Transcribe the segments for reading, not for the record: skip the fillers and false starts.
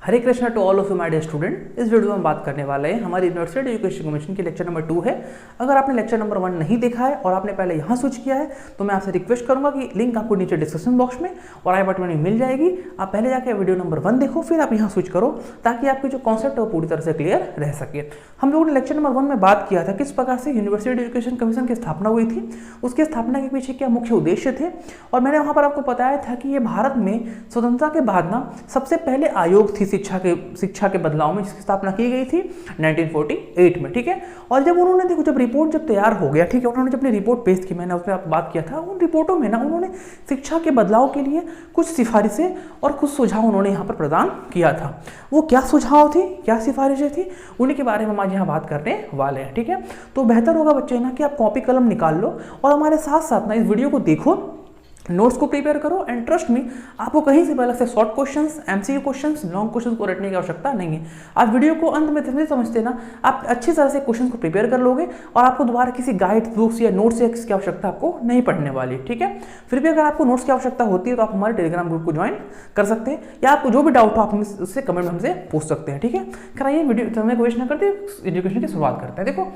Hare Krishna to all of you my dear student. इस video में हम बात करने वाले हैं हमारी यूनिवर्सिटी एजुकेशन कमीशन की लेक्चर नंबर 2 है। अगर आपने लेक्चर नंबर 1 नहीं देखा है और आपने पहले यहाँ स्विच किया है तो मैं आपसे रिक्वेस्ट करूंगा कि लिंक आपको नीचे डिस्क्रिप्शन बॉक्स में और आई बटन में मिल जाएगी। आप पहले जाकर वीडियो नंबर 1 देखो, फिर आप यहाँ स्विच करो ताकि आपकी जो कॉन्सेप्ट है वो पूरी तरह से क्लियर रह सके। हम लोगों ने लेक्चर नंबर 1 में बात किया था किस प्रकार से यूनिवर्सिटी एजुकेशन कमीशन की स्थापना हुई थी, उसकी स्थापना के पीछे क्या मुख्य उद्देश्य थे, और मैंने वहाँ पर आपको बताया था कि ये भारत में स्वतंत्रता के बाद ना सबसे पहले आयोग थी शिक्षा के बदलाव में, जिसकी स्थापना की गई थी 1948 में। ठीक है, और जब उन्होंने देखो जब रिपोर्ट जब तैयार हो गया, ठीक है, उन्होंने जब अपनी रिपोर्ट पेश की, मैंने उसमें बात किया था, उन रिपोर्टों में ना उन्होंने शिक्षा के बदलाव के लिए कुछ सिफारिशें और कुछ सुझाव उन्होंने यहाँ पर प्रदान किया था। वो क्या सुझाव थे, क्या सिफारिशें थी, उन्हीं के बारे में हम आज यहाँ बात करने वाले हैं। ठीक है, तो बेहतर होगा बच्चे ना कि आप कॉपी कलम निकाल लो और हमारे साथ साथ ना इस वीडियो को देखो, नोट्स को प्रिपेयर करो। एंड ट्रस्ट मी, आपको कहीं से पहले से short questions, MCQ questions, long questions को रटने की आवश्यकता नहीं है। आप वीडियो को अंत में समझते ना, आप अच्छी तरह से क्वेश्चंस को प्रिपेयर कर लोगे और आपको दोबारा किसी गाइड बुक्स या नोट्स या किसकी आवश्यकता आपको नहीं पढ़ने वाली। ठीक है, फिर भी अगर आपको नोट्स की आवश्यकता होती है तो आप हमारे टेलीग्राम ग्रुप को ज्वाइन कर सकते हैं, या आपको जो भी डाउट हो आप उससे कमेंट में हमसे पूछ सकते हैं। ठीक है, कराइए वीडियो समय को वेस्ट ना करते, एजुकेशन की शुरुआत करते हैं। देखो,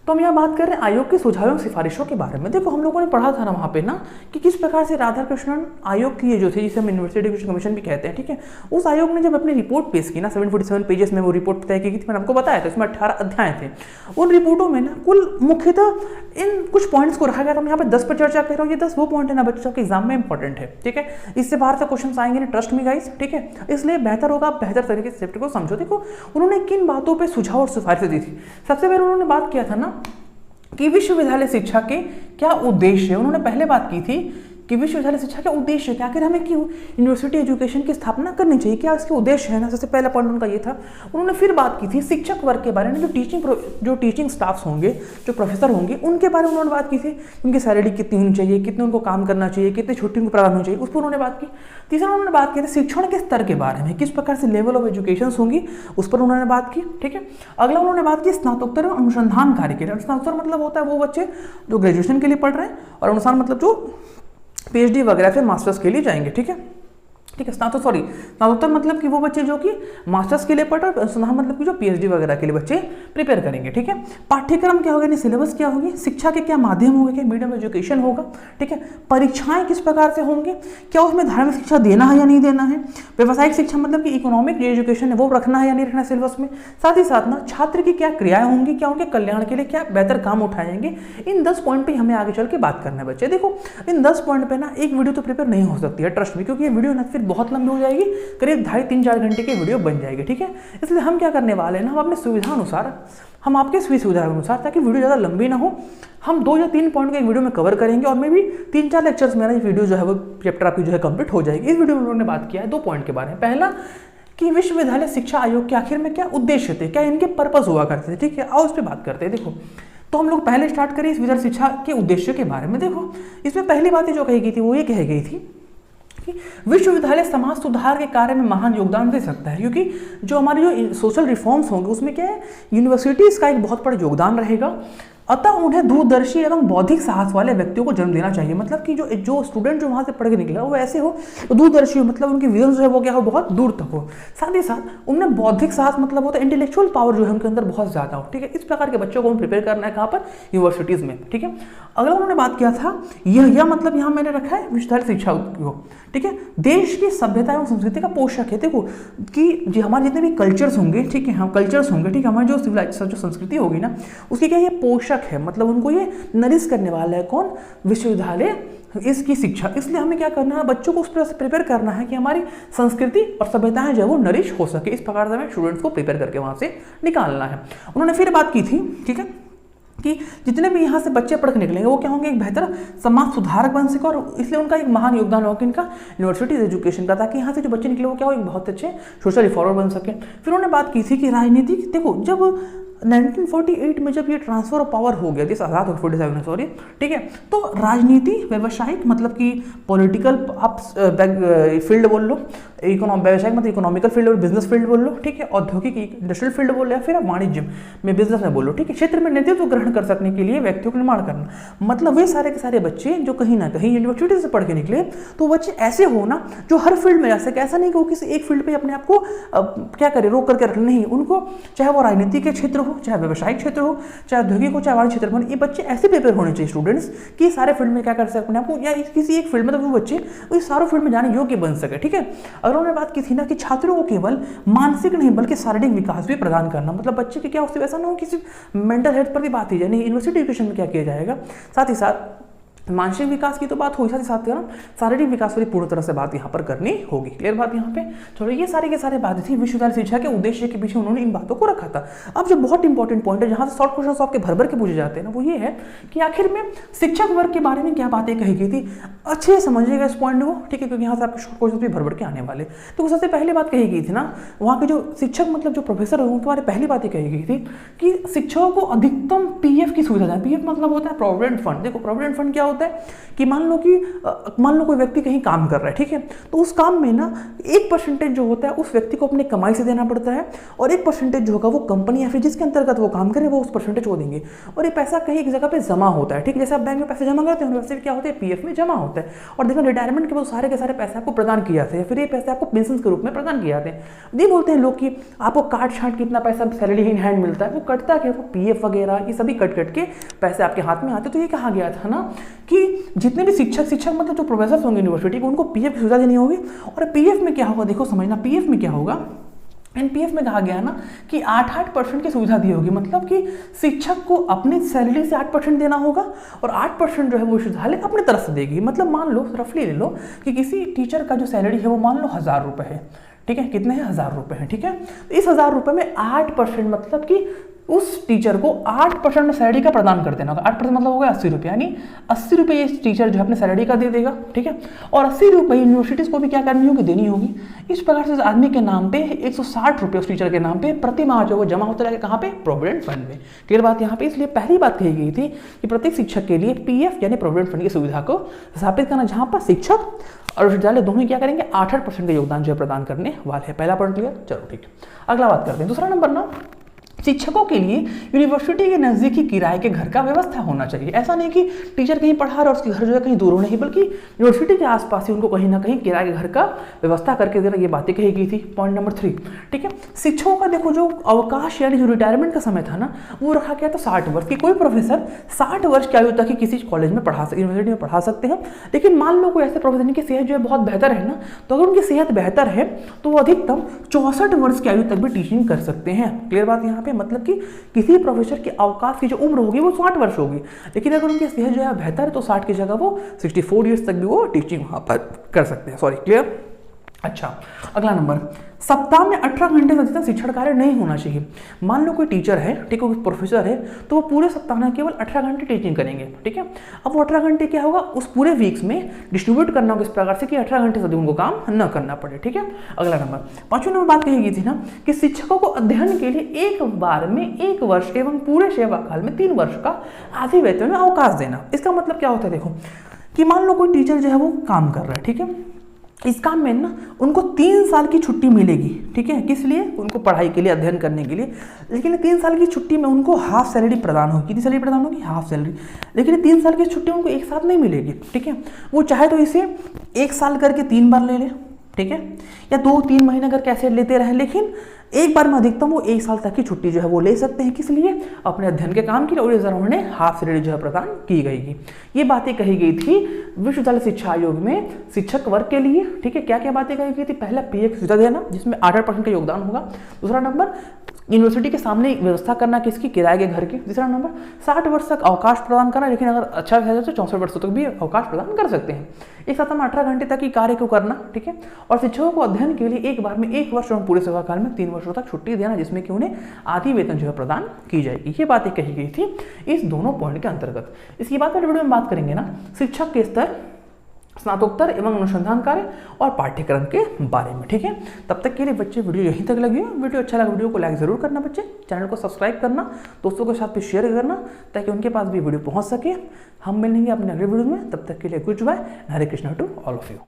तो हम यहाँ बात कर रहे हैं आयोग के सुझावों सिफारिशों के बारे में। देखो, हम लोगों ने पढ़ा था ना वहाँ पे ना कि किस प्रकार से राधाकृष्णन आयोग की ये जो थी, जिसे हम यूनिवर्सिटी एजुकेशन कमीशन भी कहते हैं, ठीक है, उस आयोग ने जब अपनी रिपोर्ट पेश की ना 747 पेजेस में वो रिपोर्ट तय की थी, मैंने आपको बताया था, इसमें 18 अध्याय थे। उन रिपोर्टों में ना कुल मुख्यतः इन कुछ पॉइंट्स को रखा गया था। हम यहाँ पे 10 पर चर्चा कर रहा हूँ, ये 10 वो पॉइंट है ना बच्चों के एग्जाम में इंपॉर्टेंट है। ठीक है, इससे बाहर से क्वेश्चन आएंगे ना, ट्रस्ट मी गाइस। ठीक है, इसलिए बेहतर होगा आप बेहतर तरीके से चैप्टर को समझो। देखो, उन्होंने किन बातों पर सुझाव और सिफारिशें दी थी। सबसे पहले उन्होंने बात किया था ना कि विश्वविद्यालय शिक्षा के क्या उद्देश्य है। उन्होंने पहले बात की थी कि विश्वविद्यालय शिक्षा के उद्देश्य क्या, आखिर हमें क्यों यूनिवर्सिटी एजुकेशन की स्थापना करनी चाहिए, क्या इसके उद्देश्य है ना, सबसे पहला पॉइंट उनका ये था। उन्होंने फिर बात की थी शिक्षक वर्ग के बारे में, जो टीचिंग स्टाफ्स होंगे, जो प्रोफेसर होंगे, उनके बारे में उन्होंने बात की थी। उनकी सैलरी कितनी होनी चाहिए, कितने उनको काम करना चाहिए, कितनी छुट्टी उनको प्रदान होनी चाहिए, उस पर उन्होंने बात की। तीसरा उन्होंने बात की थी शिक्षण के स्तर के बारे में, किस प्रकार से लेवल ऑफ एजुकेशन होंगी, उस पर उन्होंने बात की। ठीक है, अगला उन्होंने बात की स्नातकोत्तर में अनुसंधान कार्य के लिए। स्नातकोत्तर मतलब होता है वो बच्चे जो ग्रेजुएशन के लिए पढ़ रहे हैं, और अनुसंधान मतलब जो पीएचडी वगैरह फिर मास्टर्स के लिए जाएंगे। ठीक है, स्नातकोत्तर मतलब कि वो बच्चे जो कि मास्टर्स के लिए पढ़ रहे हैं, अनुसंधान मतलब कि जो पीएचडी वगैरह के लिए बच्चे प्रिपेयर करेंगे। ठीक है, पाठ्यक्रम क्या होगा, सिलेबस क्या होगी, शिक्षा के क्या माध्यम होंगे, क्या मीडियम एजुकेशन होगा। ठीक है, परीक्षाएं किस प्रकार से होंगे, क्या उसमें धार्मिक शिक्षा देना है या नहीं देना है, व्यावसायिक शिक्षा मतलब कि इकोनॉमिक एजुकेशन है वो रखना है या नहीं रखना सिलेबस में, साथ ही साथ ना छात्र की क्या क्रियाएं होंगी, क्या उनके कल्याण के लिए क्या बेहतर काम उठाए जाएंगे। इन 10 पॉइंट पर हमें आगे चल के बात करना है बच्चे। देखो, इन 10 पॉइंट पर ना एक वीडियो तो प्रिपेयर नहीं हो सकती है, ट्रस्ट में, क्योंकि ये वीडियो ना फिर बहुत लंबी हो जाएगी, करीब 2.5-3-4 घंटे की वीडियो बन जाएगी। ठीक है, इसलिए हम क्या करने वाले हैं ना, हम अपने सुविधा अनुसार, हम आपके सुविधा अनुसार, ताकि वीडियो ज़्यादा लंबी ना हो, हम 2 या 3 पॉइंट को एक वीडियो में कवर करेंगे, और मे भी 3-4 लेक्चर्स में ना ये वीडियो जो है वो चैप्टर आपकी जो है कंप्लीट हो जाएगी। इस वीडियो में उन्होंने बात किया है 2 पॉइंट के बारे में। पहला कि विश्वविद्यालय शिक्षा आयोग के आखिर में क्या उद्देश्य थे, क्या इनके पर्पस हुआ करते थे। ठीक है, आओ इस पर बात करते हैं। देखो, तो हम लोग पहले स्टार्ट करें इस विद्यालय शिक्षा के उद्देश्य के बारे में। देखो, इसमें पहली बात जो कही गई थी वो ये कही गई थी कि विश्वविद्यालय समाज सुधार के कार्य में महान योगदान दे सकता है, क्योंकि जो हमारे जो सोशल रिफॉर्म्स होंगे उसमें क्या है, यूनिवर्सिटीज़ का एक बहुत बड़ा योगदान रहेगा। अतः उन्हें दूरदर्शी एवं बौद्धिक साहस वाले व्यक्तियों को जन्म देना चाहिए। मतलब कि जो स्टूडेंट जो वहाँ से पढ़ के निकला वो ऐसे हो, तो दूरदर्शी हो, मतलब उनकी विजन जो है वो क्या हो, बहुत दूर तक हो। साथ ही साथ उनमें बौद्धिक साहस मतलब होता है इंटेलेक्चुअल पावर जो है उनके अंदर बहुत ज़्यादा हो। ठीक है, इस प्रकार के बच्चों को हम प्रिपेयर करना है कहाँ पर, यूनिवर्सिटीज़ में। ठीक है, अगला उन्होंने बात किया था यह मतलब यहाँ मैंने रखा है विश्वविद्यालय शिक्षा को। ठीक है, देश की सभ्यता एवं संस्कृति का पोषक है। देखो कि जो हमारे जितने भी कल्चर्स होंगे, ठीक है, हम कल्चर्स होंगे, ठीक है, हमारी जो सिविलाइजेशन जो संस्कृति होगी ना, उसकी क्या ये पोषक है, मतलब उनको ये नरिश करने वाला है कौन, विश्वविद्यालय, इसकी शिक्षा। इसलिए हमें क्या करना है, बच्चों को उस तरह से प्रिपेयर करना है कि हमारी संस्कृति और सभ्यताएं जो है वो नरिश हो सके। इस प्रकार से हमें स्टूडेंट्स को प्रिपेयर करके वहां से निकालना है। उन्होंने फिर बात की थी, ठीक है, कि जितने भी यहाँ से बच्चे पढ़ के निकलेंगे वो क्या होंगे, एक बेहतर समाज सुधारक बन सके, और इसलिए उनका एक महान योगदान होगा इनका यूनिवर्सिटी एजुकेशन का, ताकि यहाँ से जो बच्चे निकले वो क्या हो, एक बहुत अच्छे सोशल रिफॉर्मर बन सके। फिर उन्होंने बात की थी कि राजनीति, देखो जब 1948 में जब ये ट्रांसफर ऑफ पावर हो गया, 47 में सॉरी, ठीक है, तो राजनीति, व्यवसायिक मतलब कि पॉलिटिकल आप फील्ड बोल लो, व्यवसायिक मतलब इकोनॉमिकल फील्ड और बिजनेस फील्ड बोल लो, ठीक है, औद्योगिक इंडस्ट्रियल फील्ड बोल लो, या फिर आप वाणिज्य में बिजनेस में बोल लो, ठीक है, क्षेत्र में नेतृत्व ग्रहण कर सकने के लिए व्यक्तियों का निर्माण करना। मतलब वे सारे के सारे बच्चे जो कहीं ना कहीं यूनिवर्सिटी से पढ़ के निकले, तो बच्चे ऐसे हो ना जो हर फील्ड में जा सके। ऐसा नहीं कि वो किसी एक फील्ड पे अपने आप को क्या करे, रोक करके रख, नहीं, उनको चाहे वो राजनीति के क्षेत्र हो, चाहे व्यवसायिक क्षेत्र हो, चाहे औद्योगिक हो, चाहे वाणिज्य क्षेत्र हो, ये बच्चे ऐसे पेपर होने चाहिए स्टूडेंट्स कि सारे फील्ड में क्या कर सके अपने आप को, या किसी एक फील्ड में, तो वो बच्चे उस सारों फील्ड में जाने योग्य बन सके, ठीक है। अगर उन्होंने बात की थी ना कि छात्रों को केवल मानसिक नहीं बल्कि शारीरिक विकास भी प्रदान करना, मतलब बच्चे के क्या उससे ऐसा ना हो कि सिर्फ मेंटल हेल्थ पर भी बात ही जाए, नहीं, यूनिवर्सिटी एजुकेशन में क्या किया जाएगा, साथ ही साथ मानसिक विकास की तो बात हुई, साथ ही साथ शारीरिक विकास वाली पूर्ण तरह से बात यहाँ पर करनी होगी। क्लियर बात यहाँ पे। चलो ये सारी के सारे बातें थी विश्वविद्यालय शिक्षा के उद्देश्य के पीछे उन्होंने इन बातों को रखा था। अब जो बहुत इंपॉर्टेंट पॉइंट है जहाँ से शॉर्ट क्वेश्चन आपके भर भर के पूछे जाते हैं ना, वो ये है कि आखिर में शिक्षक वर्ग के बारे में क्या बातें कही गई थी। अच्छे से समझिएगा इस पॉइंट को, ठीक है, क्योंकि यहाँ से आपके शॉर्ट क्वेश्चन भी भर भर के आने वाले। तो सबसे पहले बात कही गई थी ना, वहाँ के जो शिक्षक मतलब जो प्रोफेसर है उनके बारे में पहली बात कही गई थी कि शिक्षकों को अधिकतम पीएफ की सुविधा दें। पीएफ मतलब होता है प्रोविडेंट फंड। देखो प्रोविडेंट फंड क्या होता है कि मान लो कोई व्यक्ति कहीं काम कर रहा है, ठीक है, तो उस काम में ना 1% जो होता है उस व्यक्ति को अपनी कमाई से देना पड़ता है, और 1% जो होगा वो कंपनी या फिर जिसके अंतर्गत वो काम करे वो उस परसेंटेज को देंगे, और ये पैसा कहीं एक जगह पे जमा होता है, ठीक, जैसे आप बैंक में पैसे जमा करते हैं वैसे क्या होता है पीएफ में जमा होता है। और देखो रिटायरमेंट के बाद सारे के सारे पैसे आपको प्रदान किए जाते हैं, फिर ये पैसे आपको पेंशन के रूप में प्रदान किए जाते हैं। ये बोलते हैं लोग कि आपको काट छाट कितना पैसा सैलरी इन हैंड मिलता है, वो कटता क्या, वो पीएफ वगैरह ये सभी कट के पैसे आपके हाथ में आते। तो ये कहा गया था ना कि जितने भी शिक्षक मतलब जो प्रोफेसर होंगे यूनिवर्सिटी को, उनको पीएफ की सुविधा देनी होगी। और पीएफ में क्या होगा, देखो समझना, पीएफ में क्या होगा, एनपीएफ में कहा गया ना कि 8% की सुविधा दी होगी, मतलब कि शिक्षक को अपनी सैलरी से 8% देना होगा और 8% जो है वो विश्वविद्यालय अपनी तरफ से देगी। मतलब मान लो रफली ले लो कि किसी टीचर का जो सैलरी है वो मान लो 1000 रुपये है, ठीक है, कितने हैं 1000 रुपये हैं, ठीक है। तो इस 1000 रुपये में 8% मतलब कि उस टीचर को 8% में सैलरी का प्रदान कर देना होगा। 8% मतलब होगा 80 रुपये, यानी 80 रुपये ये टीचर जो है अपने सैलरी का दे देगा, ठीक है, और 80 रुपये यूनिवर्सिटीज़ को भी क्या करनी होगी, देनी होगी। इस प्रकार से आदमी के नाम पे 160 रुपये उस टीचर के नाम पे प्रति माह जो वो जमा होता रहेगा, कहाँ पे, प्रोविडेंट फंड में। क्लियर बात यहाँ पे। इसलिए पहली बात कही गई थी कि प्रत्येक शिक्षक के लिए पीएफ यानी प्रोविडेंट फंड की सुविधा को स्थापित करना, जहाँ पर शिक्षक और विश्वविद्यालय दोनों क्या करेंगे, 8% का योगदान जो है प्रदान करने वाले हैं। पहला पॉइंट क्लियर। चलो ठीक है, अगला बात करते हैं। दूसरा नंबर ना, शिक्षकों के लिए यूनिवर्सिटी के नज़दीकी किराए के घर का व्यवस्था होना चाहिए। ऐसा नहीं कि टीचर कहीं पढ़ा रहा है और उसके घर जो है कहीं दूर हो, नहीं, बल्कि यूनिवर्सिटी के आसपास ही उनको कहीं ना कहीं किराए के घर का व्यवस्था करके देना, ये बातें कही गई थी। पॉइंट नंबर 3, ठीक है, शिक्षकों का देखो जो अवकाश यानी जो रिटायरमेंट का समय था ना, वो रखा गया था 60 वर्ष की। कोई प्रोफेसर 60 वर्ष की आयु तक ही किसी कॉलेज में पढ़ा सकते, यूनिवर्सिटी में पढ़ा सकते हैं। लेकिन मान लो कोई ऐसे प्रोफेसर जिनकी सेहत जो है बहुत बेहतर है ना, तो अगर उनकी सेहत बेहतर है तो वो अधिकतम 64 वर्ष की आयु तक भी टीचिंग कर सकते हैं। क्लियर बात यहाँ पे। मतलब कि किसी प्रोफेसर की अवकाश की जो उम्र होगी वो 60 वर्ष होगी, लेकिन अगर उनकी सेहत जो है बेहतर है तो 60 की जगह वो 64 ईयर्स तक भी वो टीचिंग वहाँ पर कर सकते हैं। Sorry, clear. अच्छा, अगला नंबर, सप्ताह में 18 घंटे से अधिक शिक्षण कार्य नहीं होना चाहिए। मान लो कोई टीचर है, ठीक है, कोई प्रोफेसर है, तो वो पूरे सप्ताह में केवल 18 घंटे टीचिंग करेंगे, ठीक है। अब वो 18 घंटे क्या होगा, उस पूरे वीक्स में डिस्ट्रीब्यूट करना होगा इस प्रकार से कि 18 घंटे से अधिक उनको काम न करना पड़े, ठीक है। अगला नंबर, 5वें नंबर बात कही गई थी ना कि शिक्षकों को अध्ययन के लिए एक बार में 1 वर्ष एवं पूरे सेवा काल में 3 वर्ष का आधे वेतन में अवकाश देना। इसका मतलब क्या होता है, देखो कि मान लो कोई टीचर जो है वो काम कर रहा है, ठीक है, इस काम में ना उनको 3 साल की छुट्टी मिलेगी, ठीक है, किस लिए, उनको पढ़ाई के लिए, अध्ययन करने के लिए। लेकिन 3 साल की छुट्टी में उनको हाफ सैलरी प्रदान होगी। कितनी सैलरी प्रदान होगी, हाफ सैलरी। लेकिन 3 साल की छुट्टी उनको एक साथ नहीं मिलेगी, ठीक है। वो चाहे तो इसे 1 साल करके 3 बार ले ले, ठीक है, या 2-3 महीने अगर कैसे लेते रहे, लेकिन एक बार में अधिकतम वो 1 साल तक की छुट्टी जो है वो ले सकते हैं। किस लिए, अपने अध्ययन के काम के लिए, और इस दौरान उन्हें हाफ सैलरी जो है प्रदान की गई। ये बातें कही गई थी विश्वविद्यालय शिक्षा आयोग में शिक्षक वर्ग के लिए, ठीक है। क्या क्या बातें कही गई थी, पहला पीएफ सुविधा देना जिसमें 8% का योगदान होगा। दूसरा नंबर, यूनिवर्सिटी के सामने व्यवस्था करना किसकी, किराए के घर की। तीसरा नंबर, 60 वर्ष तक अवकाश प्रदान करना, लेकिन अगर अच्छा है तो 64 वर्षों तक भी अवकाश प्रदान कर सकते हैं। एक साथ में 18 घंटे तक की कार्य को करना, ठीक है। और शिक्षकों को अध्ययन के लिए एक बार में 1 वर्ष और पूरे सेवा काल में 3 वर्षों तक छुट्टी देना, जिसमें कि उन्हें आधी वेतन जो है प्रदान की जाएगी। ये बातें कही गई थी इस दोनों पॉइंट के अंतर्गत। इसकी बात वीडियो में बात करेंगे ना, शिक्षक के स्तर स्नातकोत्तर एवं अनुसंधान कार्य और पाठ्यक्रम के बारे में। ठीक है, तब तक के लिए बच्चे वीडियो यहीं तक लगी हो। वीडियो अच्छा लगा वीडियो को लाइक जरूर करना बच्चे, चैनल को सब्सक्राइब करना, दोस्तों के साथ भी शेयर करना ताकि उनके पास भी वीडियो पहुंच सके। हम मिलेंगे अपने अगले वीडियो में, तब तक के लिए goodbye, Hare Krishna to all of you.